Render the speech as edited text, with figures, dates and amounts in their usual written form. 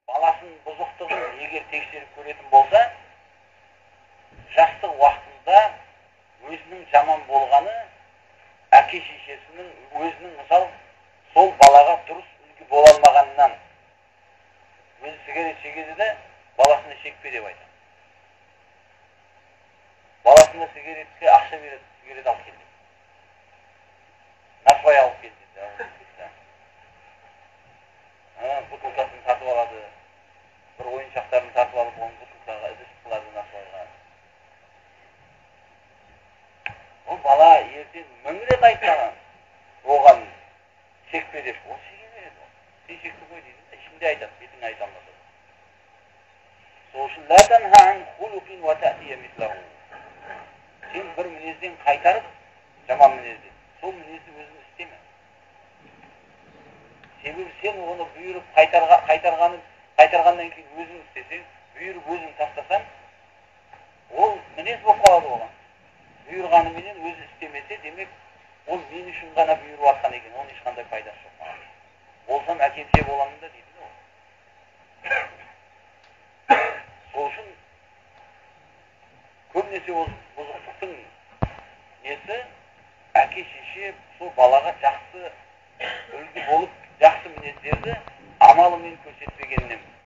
баласының бұзықтығын егер тексеріп көретін болса, жастық уақытында өзінің жаман болғаны әке шешесінің өзінің мысал сол балаға дұрыс үлгі бола алмағанынан өзі сигарет шегеді де баласына шекпе деп айтады. Баласына сигаретке ақша береді, сигарет алып келді. Насвай алып келді. Бутылкасын тартып алады. Бір ойыншақтарын тартып алып, оны бутылкаға іздесіп қылады насвайға. Ол бала ертең мың рет айтқан оған шекпе деп. Ол шеге береді. Сен шекпе қой дейді. Ішінде айтады, бетің айта алмаса. Сол үшін ла танха ан хулуқин ва таътия мислаху. Сен бір мінезден қайтарып, жаман мінезден, сол мінезді өзің істеме. Себебі сен оны бұйырып қайтарғаннан кейін өзің істесең, бұйырып өзің тастасаң, ол мінез болып қалады оған. Бұйырғанымен өзі істемесе, демек, ол мен үшін ғана бұйырып атқан екен, оның ешқандай пайдасы жоқ. Болсам әкемше боламын да дейді ол. Сол үшін көбінесе ол бұзықтықтың несі әке шеше сол балаға жақсы үлгі болып, жақсы мінездерді